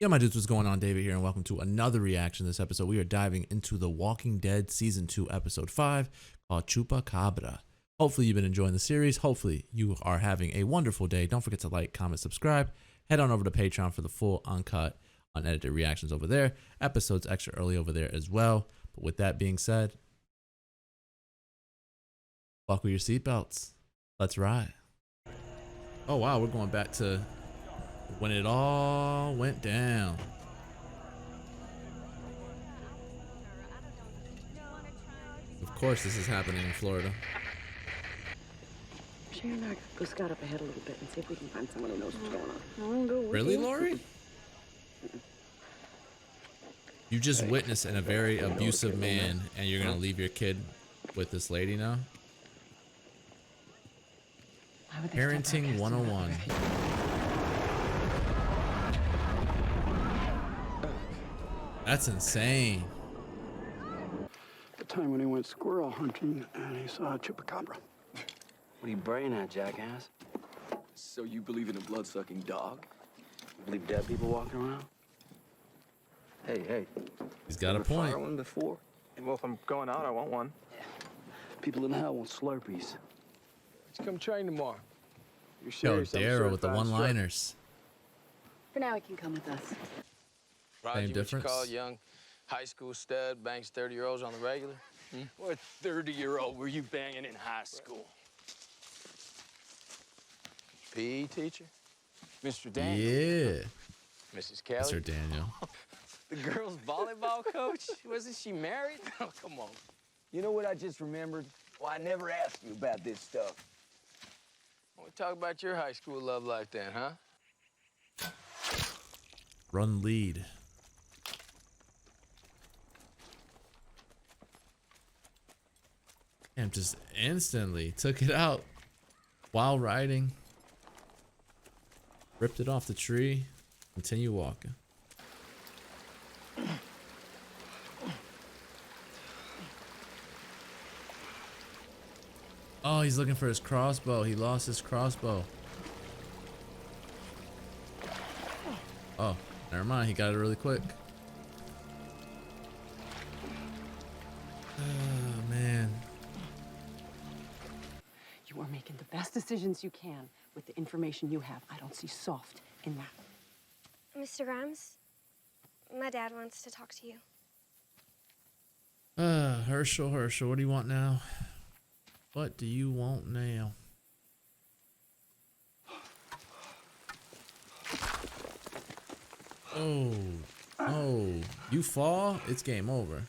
Yo, my dudes, what's going on? David here, and welcome to another reaction. This episode, we are diving into The Walking Dead Season 2, Episode 5, called Chupacabra. Hopefully, you've been enjoying the series. Hopefully, you are having a wonderful day. Don't forget to like, comment, subscribe. Head on over to Patreon for the full, uncut, unedited reactions over there. Episodes extra early over there as well. But with that being said, buckle your seatbelts. Let's ride. Oh, wow, we're going back to when it all went down. Of course, this is happening in Florida. Sure, you're not go scout up ahead a little bit and see if we can find someone who knows what's going on. I won't go with Really, you. Lori? You just witnessed a very abusive man, and you're gonna leave your kid with this lady now? Why would they step back Parenting after 101. That's insane. The time when he went squirrel hunting and he saw a chupacabra. What are you braying at, jackass? So you believe in a blood-sucking dog? You believe dead people walking around? Hey. He's got a Ever point. fire one before? Well, if I'm going out, I want one. People in hell want Slurpees. Let's come train tomorrow. You're Yo, serious? I'm Daryl with the certified one-liners. For now, he can come with us. instructor. Roger, difference. what you call a young high school stud bangs 30-year-olds on the regular? What 30-year-old were you banging in high school? PE teacher? Mr. Dan? Yeah. Mrs. Kelly? Mr. Daniel. The girl's volleyball coach? Wasn't she married? Oh, come on. You know what I just remembered? Well, I never asked you about this stuff. We talk about your high school love life then, huh? Run lead. And just instantly took it out while riding. Ripped it off the tree. Continue walking. Oh, he's looking for his crossbow. He lost his crossbow. Oh, never mind. He got it really quick. Oh, man. You are making the best decisions you can with the information you have. I don't see soft in that. Mr. Grimes, my dad wants to talk to you. Herschel, what do you want now? What do you want now? Oh, you fall, it's game over.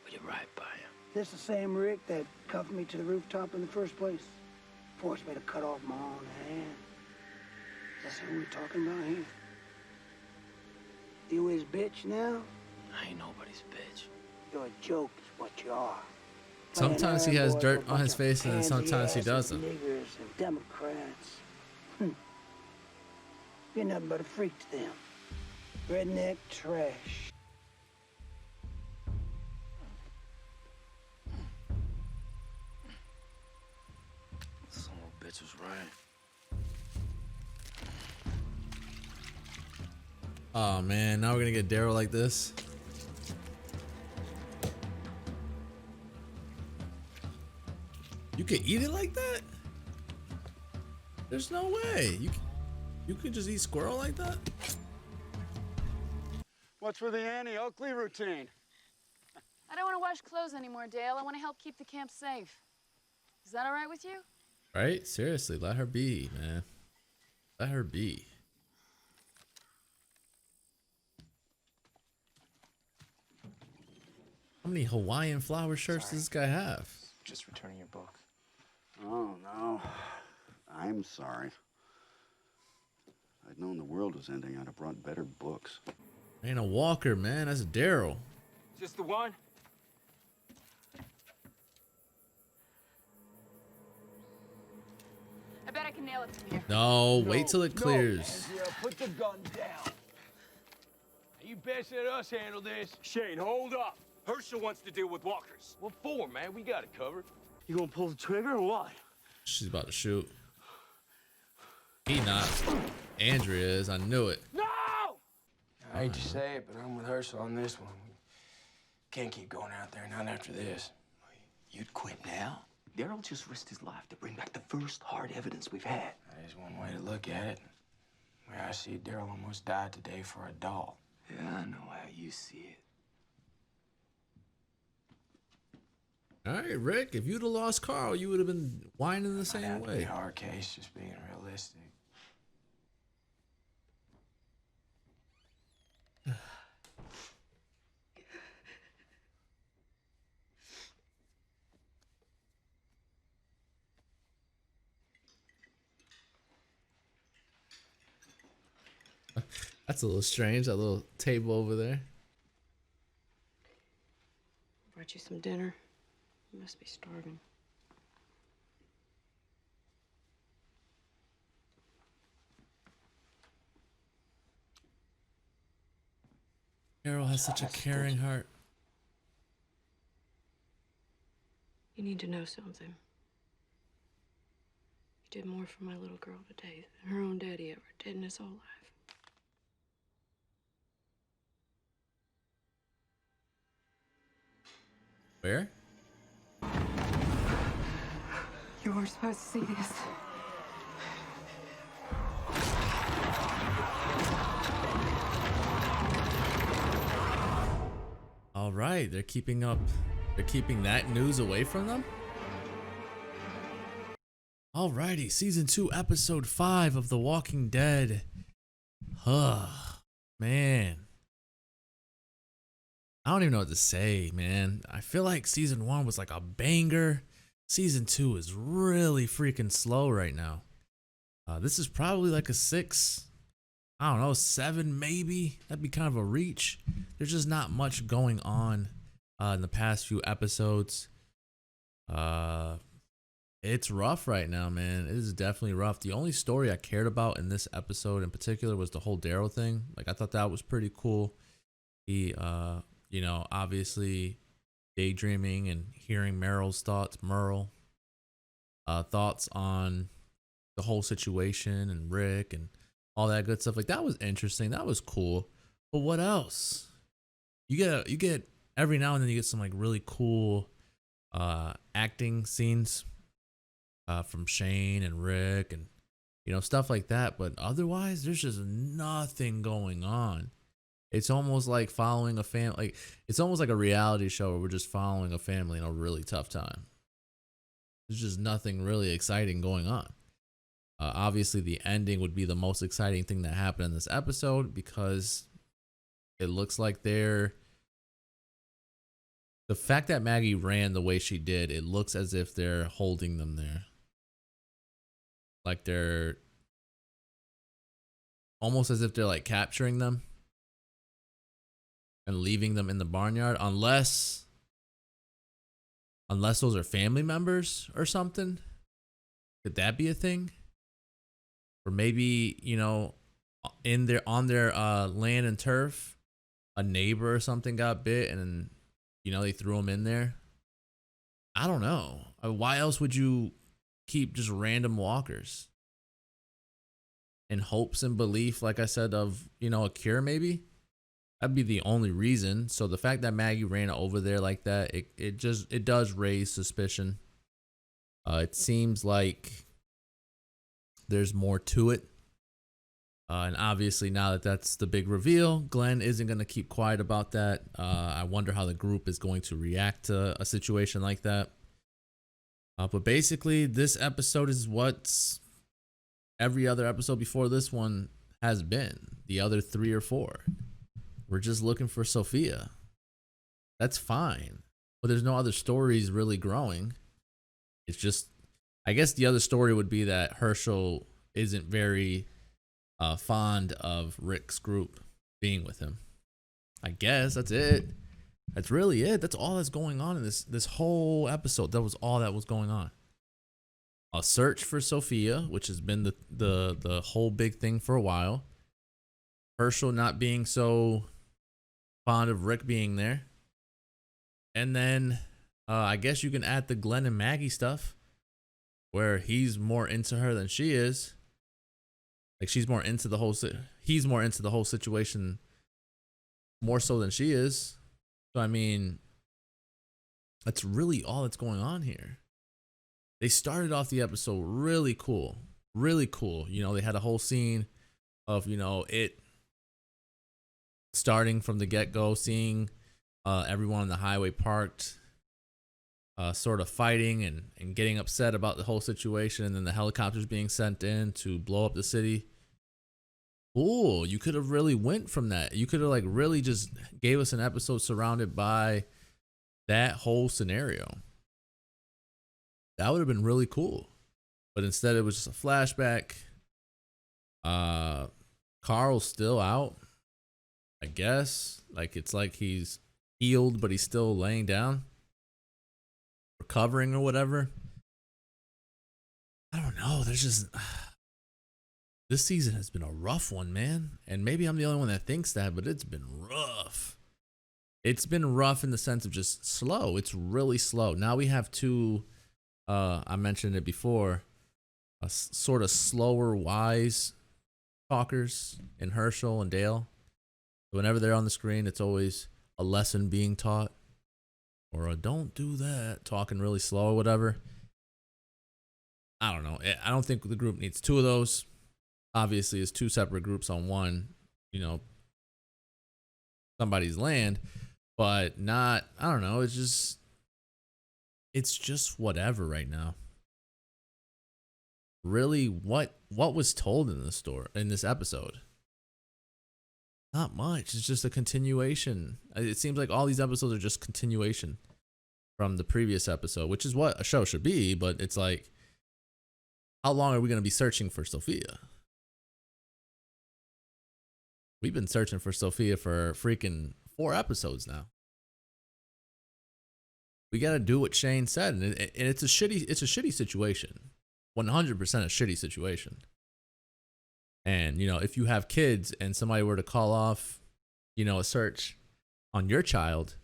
We did right by you. This the same Rick that cuffed me to the rooftop in the first place? Forced me to cut off my own hand. That's who we're talking about here. You his bitch now? I ain't nobody's bitch. You're a joke is what you are. Sometimes he has dirt on his face and then sometimes he doesn't. Niggers and Democrats. You're nothing but a freak to them. Redneck trash. Some little bitch was right. Oh man, now we're gonna get Daryl like this. You can eat it like that? There's no way. You could just eat squirrel like that? What's with the Annie Oakley routine? I don't want to wash clothes anymore, Dale. I want to help keep the camp safe. Is that all right with you? Right? Seriously, let her be, man. Let her be. How many Hawaiian flower shirts does this guy have? Just returning your book. Oh, no. I'm sorry. I'd known the world was ending. I'd have brought better books. Ain't a walker, man. That's Daryl. Just the one? I bet I can nail it from here. No, wait till it clears. Yeah, put the gun down. You best let us handle this. Shane, hold up. Herschel wants to deal with walkers. What for, man? We got it covered. You gonna pull the trigger or what? She's about to shoot. He not. Andrea is. I knew it. No! I hate to say it, but I'm with Herschel on this one. Can't keep going out there, not after this. You'd quit now? Daryl just risked his life to bring back the first hard evidence we've had. That is one way to look at it. The way I see it, Daryl almost died today for a doll. Yeah, I know how you see it. All right, Rick, if you'd have lost Carl, you would have been whining the Might same have to be way. a hard case, just being realistic. That's a little strange, that little table over there. Brought you some dinner. You must be starving. Carol has such a caring heart. You need to know something. You did more for my little girl today than her own daddy ever did in his whole life. Where? You were supposed to see this. All right, they're keeping that news away from them. Alrighty, season 2, episode 5 of The Walking Dead. Man. I don't even know what to say, man. I feel like season 1 was like a banger. Season 2 is really freaking slow right now. This is probably like a 6. I don't know, 7 maybe. That'd be kind of a reach. There's just not much going on in the past few episodes. It's rough right now, man. It is definitely rough. The only story I cared about in this episode in particular was the whole Daryl thing. Like, I thought that was pretty cool. He, you know, obviously daydreaming and hearing Meryl's thoughts, thoughts on the whole situation and Rick and all that good stuff. Like, that was interesting. That was cool. But what else? You get every now and then you get some like really cool acting scenes from Shane and Rick and, you know, stuff like that. But otherwise, there's just nothing going on. It's almost like following a family. Like, it's almost like a reality show where we're just following a family in a really tough time. There's just nothing really exciting going on. Obviously, the ending would be the most exciting thing that happened in this episode because it looks like the fact that Maggie ran the way she did, it looks as if they're holding them there. Like they're almost as if they're like capturing them and leaving them in the barnyard, unless those are family members or something. Could that be a thing? Or maybe, you know, on their land and turf, a neighbor or something got bit and, you know, they threw them in there. I don't know. Why else would you keep just random walkers? In hopes and belief, like I said, of, you know, a cure maybe? That'd be the only reason. So the fact that Maggie ran over there like that, it does raise suspicion. It seems like there's more to it. And obviously now that that's the big reveal, Glenn isn't going to keep quiet about that. I wonder how the group is going to react to a situation like that. But basically, this episode is what every other episode before this one has been. The other 3 or 4. We're just looking for Sophia. That's fine. But there's no other stories really growing. It's just, I guess the other story would be that Herschel isn't very fond of Rick's group being with him. I guess that's it. That's really it. That's all that's going on in this whole episode. That was all that was going on. A search for Sophia, which has been the whole big thing for a while. Herschel not being so fond of Rick being there. And then I guess you can add the Glenn and Maggie stuff, where he's more into her than she is. Like, he's more into the whole situation more so than she is. So I mean, that's really all that's going on here. They started off the episode really cool, really cool. You know, they had a whole scene of, you know, it starting from the get-go, seeing everyone on the highway parked, sort of fighting and getting upset about the whole situation, and then the helicopters being sent in to blow up the city. Cool. You could have really went from that. You could have like really just gave us an episode surrounded by that whole scenario. That would have been really cool. But instead it was just a flashback. Carl's still out, I guess. Like it's like he's healed, but he's still laying down, recovering or whatever. I don't know. There's just this season has been a rough one, man. And maybe I'm the only one that thinks that, but it's been rough. It's been rough in the sense of just slow. It's really slow. Now we have two, I mentioned it before, sort of slower, wise talkers in Herschel and Dale. Whenever they're on the screen, it's always a lesson being taught or a don't do that, talking really slow or whatever. I don't know. I don't think the group needs two of those. Obviously, it's two separate groups on one, you know, somebody's land, but not, I don't know. It's just whatever right now. Really, what was told in this episode? Not much. It's just a continuation. It seems like all these episodes are just continuation from the previous episode, which is what a show should be, but it's like, how long are we going to be searching for Sophia? We've been searching for Sophia for freaking 4 episodes now. We got to do what Shane said, and it's a shitty situation. 100% a shitty situation. And, you know, if you have kids and somebody were to call off, you know, a search on your child,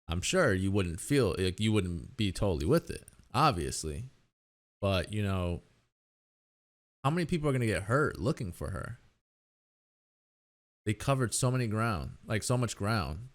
I'm sure you wouldn't feel like you wouldn't be totally with it, obviously. But, you know, how many people are going to get hurt looking for her? They covered so much ground.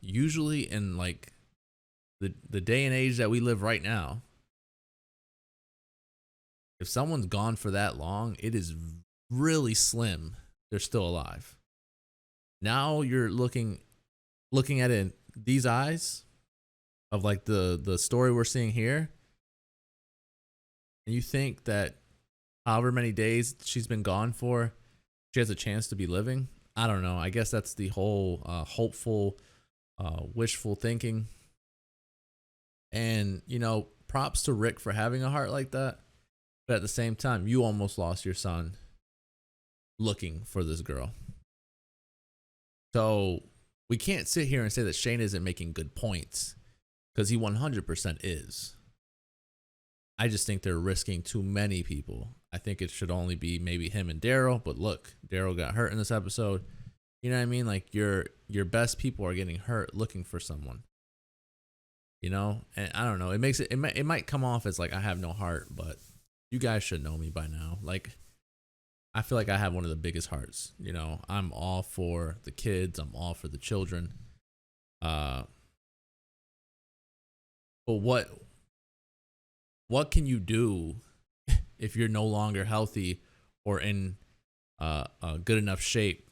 Usually in like the day and age that we live right now, if someone's gone for that long, it is really slim they're still alive. Now you're looking at it in these eyes of like the story we're seeing here, and you think that however many days she's been gone for, she has a chance to be living. I don't know. I guess that's the whole hopeful, wishful thinking. And, you know, props to Rick for having a heart like that. But at the same time, you almost lost your son looking for this girl. So we can't sit here and say that Shane isn't making good points, because he 100% is. I just think they're risking too many people. I think it should only be maybe him and Daryl, but look, Daryl got hurt in this episode. You know what I mean? Like your best people are getting hurt looking for someone. You know, and I don't know. It might come off as like I have no heart, but you guys should know me by now. Like, I feel like I have one of the biggest hearts. You know, I'm all for the kids. I'm all for the children. But what can you do if you're no longer healthy or in a good enough shape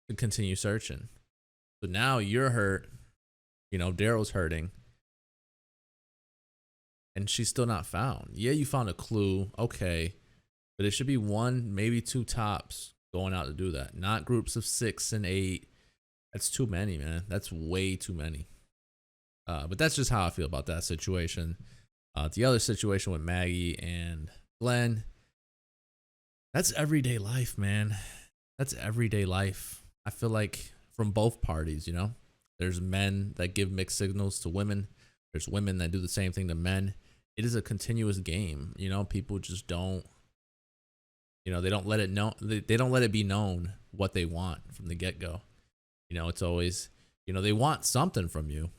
to continue searching? So now you're hurt. You know, Daryl's hurting. And she's still not found. Yeah, you found a clue. Okay. But it should be 1, maybe 2 tops going out to do that. Not groups of 6 and 8. That's too many, man. That's way too many. But that's just how I feel about that situation. The other situation with Maggie and Glenn, that's everyday life, man. That's everyday life. I feel like from both parties, you know, there's men that give mixed signals to women. There's women that do the same thing to men. It is a continuous game. You know, people just don't, you know, they don't let it know. They don't let it be known what they want from the get-go. You know, it's always, you know, they want something from you,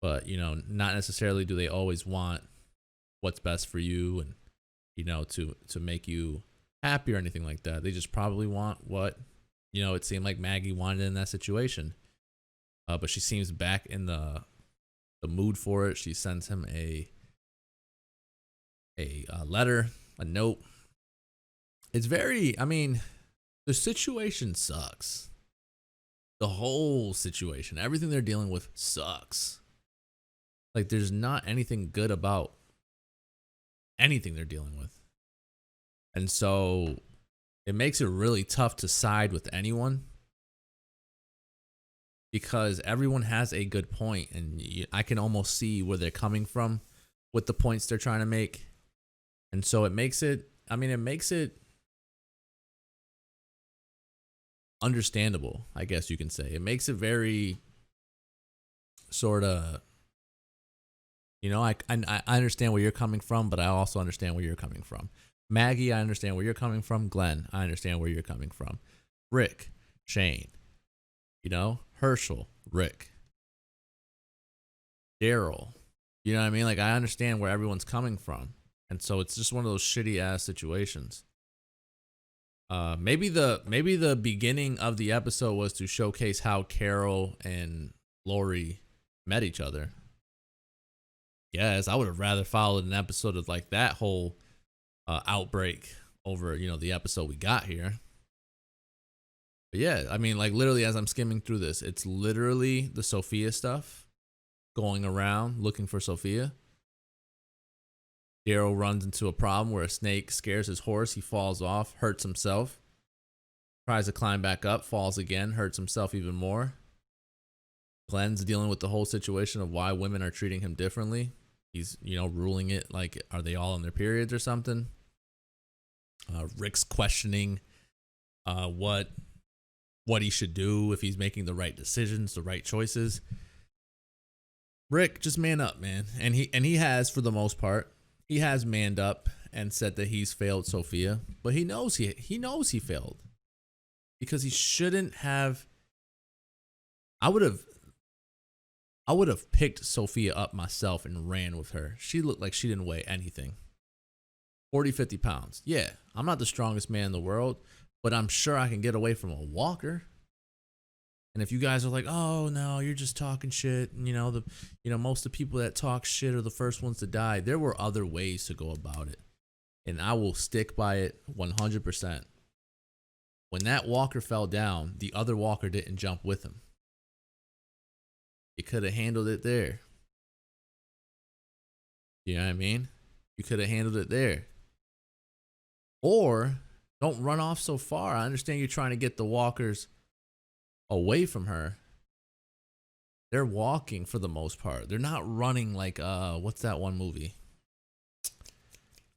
but, you know, not necessarily do they always want what's best for you and, you know, to make you happy or anything like that. They just probably want what, it seemed like Maggie wanted in that situation. But she seems back in the mood for it. She sends him a letter, a note. It's very, I mean, the situation sucks. The whole situation, everything they're dealing with sucks. Like, there's not anything good about anything they're dealing with. And so it makes it really tough to side with anyone, because everyone has a good point, and I can almost see where they're coming from with the points they're trying to make. And so it makes it, I mean, it makes it understandable, I guess you can say. It makes it very sort of, I understand where you're coming from, but I also understand where you're coming from. Maggie, I understand where you're coming from. Glenn, I understand where you're coming from. Rick, Shane, Herschel, Rick, Daryl, you know what I mean? Like, I understand where everyone's coming from. And so it's just one of those shitty ass situations. Maybe the beginning of the episode was to showcase how Carol and Lori met each other. Yes, I would have rather followed an episode of like that whole outbreak over, the episode we got here. But yeah, I mean, like, literally as I'm skimming through this, it's literally the Sophia stuff, going around looking for Sophia. Daryl runs into a problem where a snake scares his horse. He falls off, hurts himself, tries to climb back up, falls again, hurts himself even more. Glenn's dealing with the whole situation of why women are treating him differently. He's, ruling it like, are they all on their periods or something? Rick's questioning what he should do, if he's making the right decisions, the right choices. Rick, just man up, man. And he has, for the most part. He has manned up and said that he's failed Sophia, but he knows he failed, because he shouldn't have. I would have picked Sophia up myself and ran with her. She looked like she didn't weigh anything. 40, 50 pounds. Yeah, I'm not the strongest man in the world, but I'm sure I can get away from a walker. And if you guys are like, oh no, you're just talking shit, and most of the people that talk shit are the first ones to die, there were other ways to go about it. And I will stick by it 100%. When that walker fell down, the other walker didn't jump with him. You could have handled it there. You know what I mean? You could have handled it there. Or don't run off so far. I understand you're trying to get the walkers away from her. They're walking for the most part. They're not running like what's that one movie?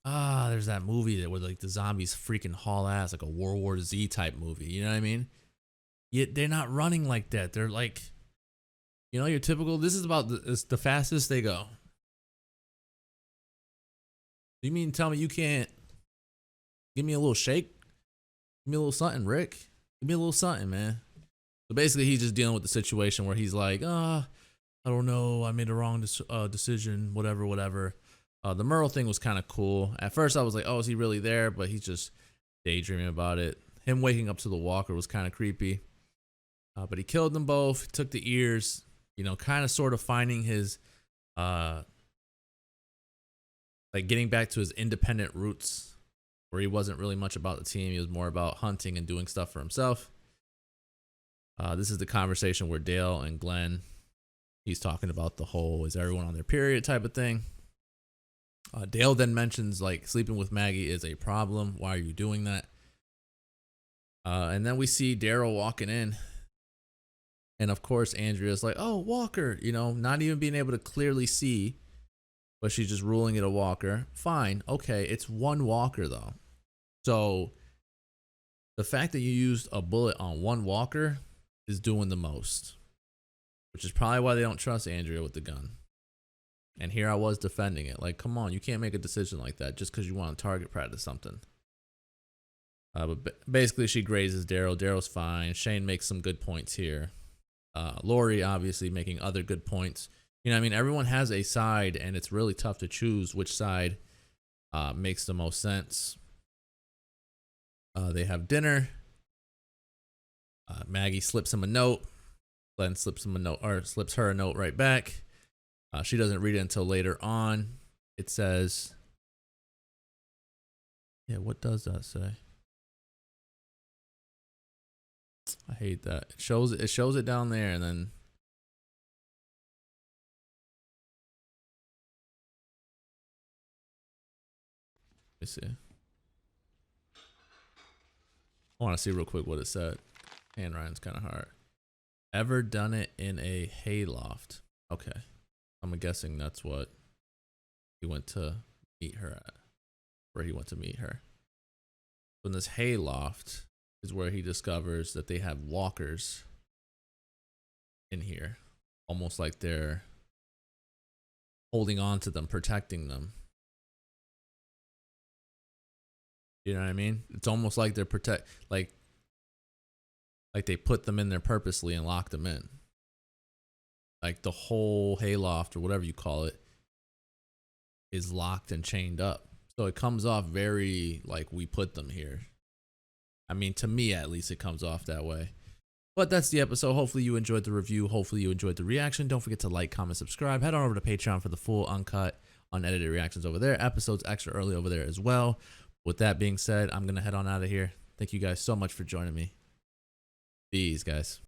There's that movie where like the zombies freaking haul ass, like a World War Z type movie. You know what I mean? Yet they're not running like that. They're like, your typical. This is about it's the fastest they go. You mean tell me you can't give me a little shake? Give me a little something, Rick. Give me a little something, man. So basically, he's just dealing with the situation where he's like, I don't know, I made a wrong decision, whatever. The Merle thing was kind of cool. At first, I was like, oh, is he really there? But he's just daydreaming about it. Him waking up to the walker was kind of creepy. But he killed them both, took the ears, kind of sort of finding his, like getting back to his independent roots, where he wasn't really much about the team. He was more about hunting and doing stuff for himself. This is the conversation where Dale and Glenn, he's talking about the whole, is everyone on their period type of thing. Dale then mentions like sleeping with Maggie is a problem. Why are you doing that? And then we see Daryl walking in. And of course, Andrea's like, oh, Walker, not even being able to clearly see, but she's just ruling it a walker. Fine. Okay. It's one walker though. So the fact that you used a bullet on one walker is doing the most, which is probably why they don't trust Andrea with the gun. And here I was defending it. Like, come on, you can't make a decision like that just because you want to target practice something. But basically, she grazes Daryl. Daryl's fine. Shane makes some good points here. Lori obviously making other good points. Everyone has a side, and it's really tough to choose which side makes the most sense. They have dinner. Maggie slips him a note. Glenn slips him a note, or slips her a note right back. She doesn't read it until later on. It says, yeah, what does that say? I hate that. It shows it down there, and then let me see. I want to see real quick what it said. Handwriting's kind of hard. Ever done it in a hayloft? Okay. I'm guessing that's what he went to meet her at. Where he went to meet her. In this hayloft is where he discovers that they have walkers in here. Almost like they're holding on to them, protecting them. You know what I mean? It's almost like they're like they put them in there purposely and locked them in. Like the whole hayloft or whatever you call it is locked and chained up. So it comes off very like we put them here. I mean, to me at least it comes off that way. But that's the episode. Hopefully you enjoyed the review. Hopefully you enjoyed the reaction. Don't forget to like, comment, subscribe. Head on over to Patreon for the full uncut, unedited reactions over there. Episodes extra early over there as well. With that being said, I'm going to head on out of here. Thank you guys so much for joining me. Peace, guys.